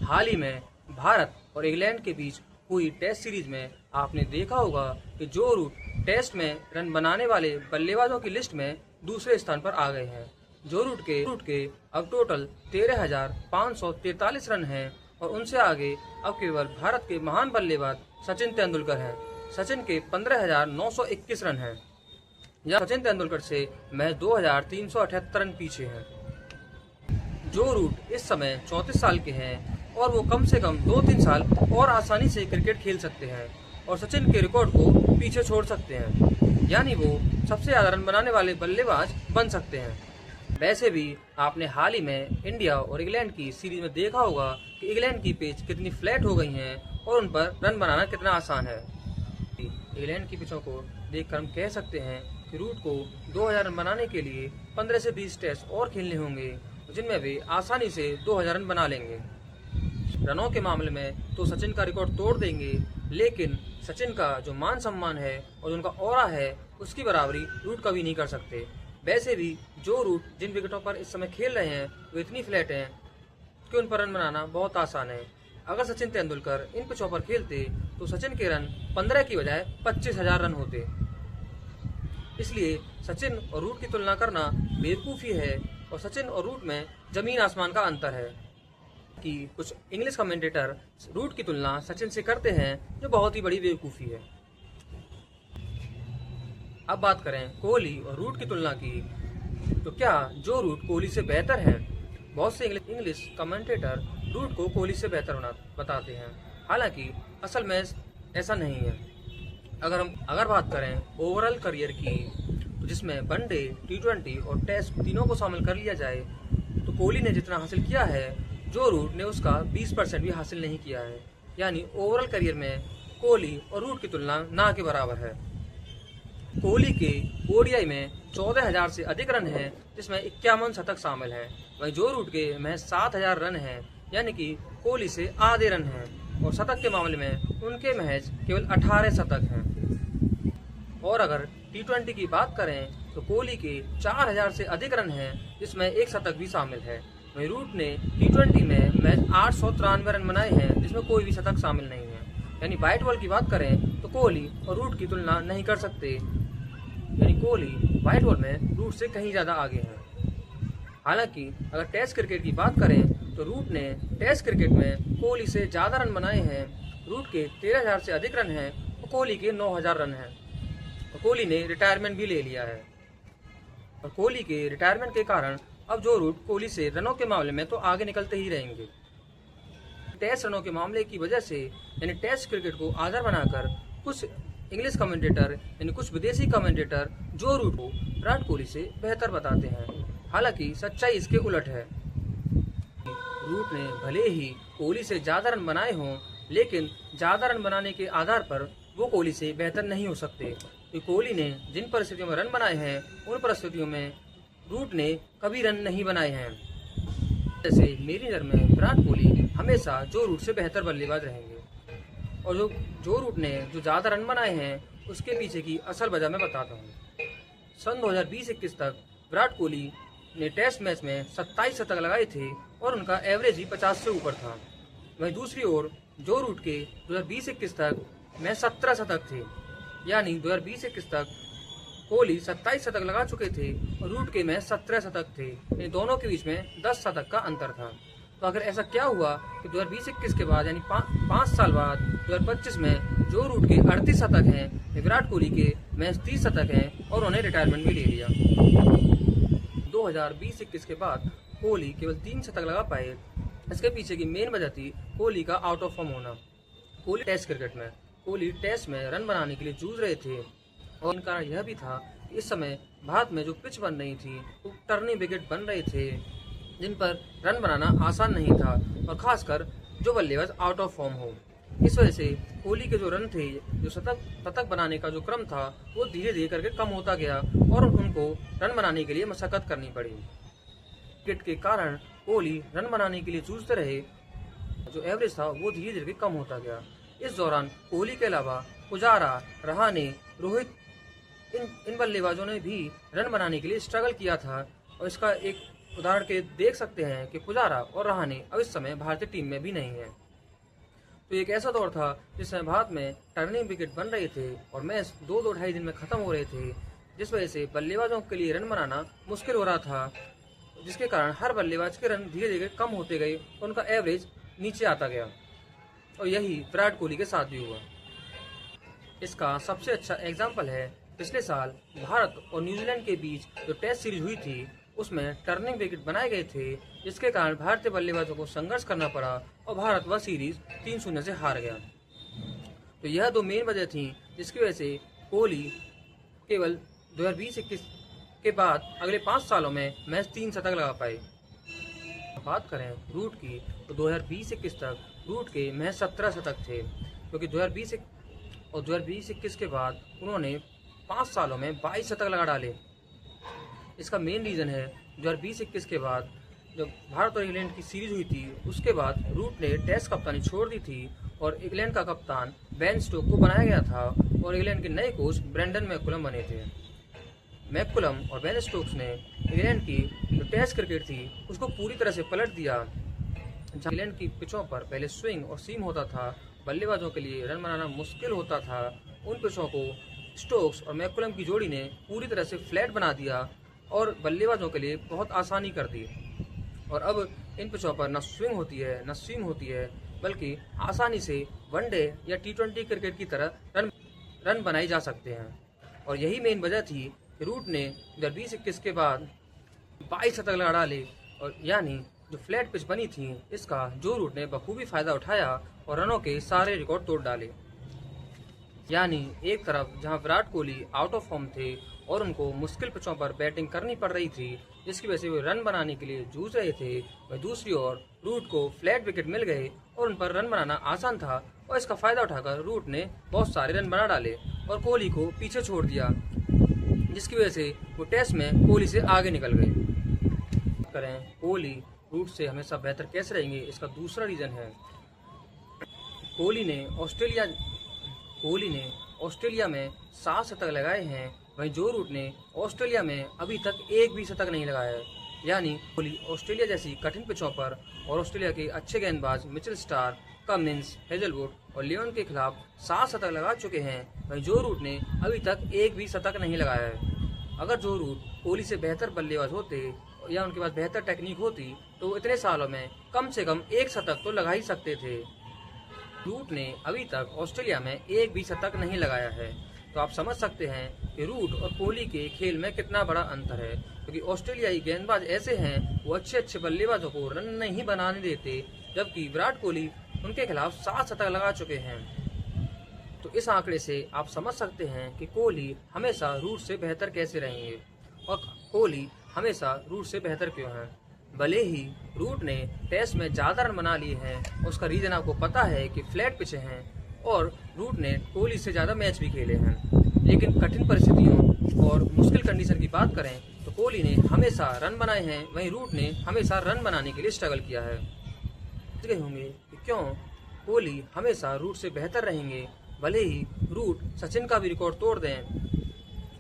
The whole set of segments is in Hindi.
हाल ही में भारत और इंग्लैंड के बीच हुई टेस्ट सीरीज में आपने देखा होगा कि जो रूट टेस्ट में रन बनाने वाले बल्लेबाजों की लिस्ट में दूसरे स्थान पर आ गए हैं। जो रूट के अब टोटल 13,543 रन हैं और उनसे आगे अब केवल भारत के महान बल्लेबाज सचिन तेंदुलकर हैं। सचिन के 15,921 रन हैं। यह सचिन तेंदुलकर से महज 2,378 रन पीछे हैं। जो रूट इस समय 34 साल के हैं और वो कम से कम 2-3 साल और आसानी से क्रिकेट खेल सकते हैं और सचिन के रिकॉर्ड को पीछे छोड़ सकते हैं, यानी वो सबसे ज्यादा रन बनाने वाले बल्लेबाज बन सकते हैं। वैसे भी आपने हाल ही में इंडिया और इंग्लैंड की सीरीज में देखा होगा कि इंग्लैंड की पिच कितनी फ्लैट हो गई हैं और उन पर रन बनाना कितना आसान है। इंग्लैंड की पिचों को देखकर हम कह सकते हैं कि रूट को 2000 रन बनाने के लिए 15 से 20 टेस्ट और खेलने होंगे, जिनमें वे आसानी से 2000 रन बना लेंगे। रनों के मामले में तो सचिन का रिकॉर्ड तोड़ देंगे, लेकिन सचिन का जो मान सम्मान है और उनका ऑरा है उसकी बराबरी रूट कभी नहीं कर सकते। वैसे भी जो रूट जिन विकेटों पर इस समय खेल रहे हैं वो इतनी फ्लैट हैं कि उन पर रन बनाना बहुत आसान है। अगर सचिन तेंदुलकर इन पिचों पर खेलते तो सचिन के रन 15 की बजाय 25,000 रन होते। इसलिए सचिन और रूट की तुलना करना बेवकूफ़ी है और सचिन और रूट में जमीन आसमान का अंतर है कि कुछ इंग्लिश कमेंटेटर रूट की तुलना सचिन से करते हैं, जो बहुत ही बड़ी बेवकूफ़ी है। अब बात करें कोहली और रूट की तुलना की, तो क्या जो रूट कोहली से बेहतर है? बहुत से इंग्लिश कमेंटेटर रूट को कोहली से बेहतर बताते हैं, हालांकि असल में ऐसा नहीं है। अगर बात करें ओवरऑल करियर की, तो जिसमें वनडे, T20 और टेस्ट तीनों को शामिल कर लिया जाए, तो कोहली ने जितना हासिल किया है जो रूट ने उसका 20% भी हासिल नहीं किया है। यानी ओवरऑल करियर में कोहली और रूट की तुलना ना के बराबर है। कोहली के ओडीआई में 14,000 से अधिक रन हैं, जिसमें 51 शतक शामिल हैं। वहीं जो रूट के महज 7,000 रन हैं, यानी कि कोहली से आधे रन हैं और शतक के मामले में उनके महज केवल 18 शतक हैं। और अगर T20 की बात करें तो कोहली के 4,000 से अधिक रन हैं, जिसमें एक शतक भी शामिल है। वहीं रूट ने T20 में महज 893 रन बनाए हैं, जिसमें कोई भी शतक शामिल नहीं है। यानी व्हाइट बॉल की बात करें तो कोहली और रूट की तुलना नहीं कर सकते, यानी कोहली व्हाइट बॉल में रूट से कहीं ज़्यादा आगे हैं। हालांकि अगर टेस्ट क्रिकेट की बात करें तो रूट ने टेस्ट क्रिकेट में कोहली से ज़्यादा रन बनाए हैं। रूट के 13,000 से अधिक रन हैं और कोहली के 9,000 रन हैं। और कोहली ने रिटायरमेंट भी ले लिया है और कोहली के रिटायरमेंट के कारण अब जो रूट कोहली से रनों के मामले में तो आगे निकलते ही रहेंगे। टेस्ट रनों के मामले की वजह से यानी टेस्ट क्रिकेट को आधार बनाकर कुछ इंग्लिश कमेंटेटर यानी कुछ विदेशी कमेंटेटर जो रूट को विराट कोहली से बेहतर बताते हैं। हालांकि सच्चाई इसके उलट है। रूट ने भले ही कोहली से ज़्यादा रन बनाए हों, लेकिन ज़्यादा रन बनाने के आधार पर वो कोहली से बेहतर नहीं हो सकते। तो कोहली ने जिन परिस्थितियों में रन बनाए हैं, उन परिस्थितियों में रूट ने कभी रन नहीं बनाए हैं। जैसे मेरी नज़र में विराट कोहली हमेशा जो रूट से बेहतर बल्लेबाज रहेंगे। और जो रूट ने जो ज़्यादा रन बनाए हैं उसके पीछे की असल वजह मैं बताता हूँ। सन 2020-21 तक विराट कोहली ने टेस्ट मैच में 27 शतक लगाए थे और उनका एवरेज ही 50 से ऊपर था। वहीं दूसरी ओर जो रूट के 2020-21 तक में 17 शतक थे, यानी 2020-21 तक कोहली 27 शतक लगा चुके थे और रूट के में 17 शतक थे। इन दोनों के बीच में 10 शतक का अंतर था। तो अगर ऐसा क्या हुआ कि 2020-21 के बाद यानी 5 साल बाद 2025 में जो रूट के 38 शतक हैं, विराट कोहली के महज 30 शतक हैं और उन्हें रिटायरमेंट भी ले लिया। 2020-21 के बाद कोहली केवल 3 शतक लगा पाए। इसके पीछे की मेन वजह थी कोहली का आउट ऑफ फॉर्म होना। कोहली टेस्ट में रन बनाने के लिए जूझ रहे थे और इनका कारण यह भी था कि इस समय भारत में जो पिच बन रही थी वो टर्निंग विकेट बन रहे थे, जिन पर रन बनाना आसान नहीं था और खासकर जो बल्लेबाज आउट ऑफ फॉर्म हो। इस वजह से कोहली के जो रन थे, जो शतक बनाने का जो क्रम था, वो धीरे धीरे करके कम होता गया और उनको रन बनाने के लिए मशक्कत करनी पड़ी। विकेट के कारण कोहली रन बनाने के लिए जूझते रहे, जो एवरेज था वो धीरे धीरे कम होता गया। इस दौरान कोहली के अलावा पुजारा, रहाणे, रोहित इन बल्लेबाजों ने भी रन बनाने के लिए स्ट्रगल किया था और इसका एक उदाहरण के देख सकते हैं कि पुजारा और रहाणे अब इस समय भारतीय टीम में भी नहीं है। तो एक ऐसा दौर था जिसमें भारत में टर्निंग विकेट बन रहे थे और मैच 2-2 दिन में खत्म हो रहे थे, जिस वजह से बल्लेबाजों के लिए रन बनाना मुश्किल हो रहा था, जिसके कारण हर बल्लेबाज के रन धीरे धीरे कम होते गए और उनका एवरेज नीचे आता गया। और यही विराट कोहली के साथ भी हुआ। इसका सबसे अच्छा एग्जाम्पल है पिछले साल भारत और न्यूजीलैंड के बीच जो टेस्ट सीरीज हुई थी, उसमें टर्निंग विकेट बनाए गए थे, जिसके कारण भारतीय बल्लेबाजों को संघर्ष करना पड़ा और भारत वह सीरीज 3-0 से हार गया। तो यह दो मेन वजह थी जिसकी वजह से कोहली केवल 2020-21 के बाद अगले 5 सालों में मैच 3 शतक लगा पाए। बात करें रूट की तो 2020-21 तक रूट के महज 17 शतक थे, क्योंकि 2020-21 के बाद उन्होंने 5 सालों में 22 शतक लगा डाले। इसका मेन रीज़न है 2020-21 के बाद जब भारत और इंग्लैंड की सीरीज हुई थी, उसके बाद रूट ने टेस्ट कप्तानी छोड़ दी थी और इंग्लैंड का कप्तान बेन स्टोक को बनाया गया था और इंग्लैंड के नए कोच ब्रेंडन मैकुलम बने थे। मैकुलम और बेन स्टोक्स ने इंग्लैंड की जो टेस्ट क्रिकेट थी उसको पूरी तरह से पलट दिया। जहाँ इंग्लैंड की पिचों पर पहले स्विंग और सीम होता था, बल्लेबाजों के लिए रन बनाना मुश्किल होता था, उन पिचों को स्टोक्स और मैकुलम की जोड़ी ने पूरी तरह से फ्लैट बना दिया और बल्लेबाजों के लिए बहुत आसानी कर दी। और अब इन पिचों पर न स्विंग होती है न सीम होती है, बल्कि आसानी से वनडे या T20 क्रिकेट की तरह रन बनाए जा सकते हैं। और यही मेन वजह थी कि रूट ने 2020-21 के बाद 22 शतक लगा डाले, और यानी जो फ्लैट पिच बनी थी इसका जो रूट ने बखूबी फायदा उठाया और रनों के सारे रिकॉर्ड तोड़ डाले। यानी एक तरफ जहां Virat Kohli out of form थे और उनको मुश्किल पिचों पर बैटिंग करनी पड़ रही थी, जिसकी वजह से वे रन बनाने के लिए जूझ रहे थे, वहीं दूसरी ओर रूट को फ्लैट विकेट मिल गए और उन पर रन बनाना आसान था और इसका फायदा उठाकर रूट ने बहुत सारे रन बना डाले और कोहली को पीछे छोड़ दिया, जिसकी वजह से वो टेस्ट में कोहली से आगे निकल गए। करें कोहली रूट से हमेशा बेहतर कैसे रहेंगे, इसका दूसरा रीज़न है कोहली ने ऑस्ट्रेलिया में 7 शतक लगाए हैं, वहीं जो रूट ने ऑस्ट्रेलिया में अभी तक एक भी शतक नहीं लगाया है। यानी कोहली ऑस्ट्रेलिया जैसी कठिन पिचों पर और ऑस्ट्रेलिया के अच्छे गेंदबाज मिचेल स्टार्क, कमिंस, हेजलवुड और लियोन के खिलाफ 7 शतक लगा चुके हैं, वहीं जो रूट ने अभी तक एक भी शतक नहीं लगाया है। अगर जो रूट कोहली से बेहतर बल्लेबाज होते या उनके पास बेहतर टेक्निक होती तो इतने सालों में कम से कम एक शतक तो लगा ही सकते थे। रूट ने अभी तक ऑस्ट्रेलिया में एक भी शतक नहीं लगाया है, तो आप समझ सकते हैं कि रूट और कोहली के खेल में कितना बड़ा अंतर है, क्योंकि ऑस्ट्रेलियाई गेंदबाज ऐसे हैं वो अच्छे अच्छे बल्लेबाजों को रन नहीं बनाने देते, जबकि विराट कोहली उनके खिलाफ 7 शतक लगा चुके हैं। तो इस आंकड़े से आप समझ सकते हैं कि कोहली हमेशा रूट से बेहतर कैसे रहेंगे और कोहली हमेशा रूट से बेहतर क्यों हैं। भले ही रूट ने टेस्ट में ज़्यादा रन बना लिए हैं, उसका रीज़न आपको पता है कि फ्लैट पिच हैं और रूट ने कोहली से ज़्यादा मैच भी खेले हैं, लेकिन कठिन परिस्थितियों और मुश्किल कंडीशन की बात करें तो कोहली ने हमेशा रन बनाए हैं, वहीं रूट ने हमेशा रन बनाने के लिए स्ट्रगल किया है। समझ गए होंगे कि क्यों कोहली हमेशा रूट से बेहतर रहेंगे। भले ही रूट सचिन का भी रिकॉर्ड तोड़ दें,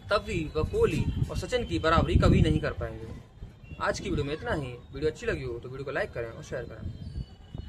तब भी वह कोहली और सचिन की बराबरी कभी नहीं कर पाएंगे। आज की वीडियो में इतना ही। वीडियो अच्छी लगी हो तो वीडियो को लाइक करें और शेयर करें।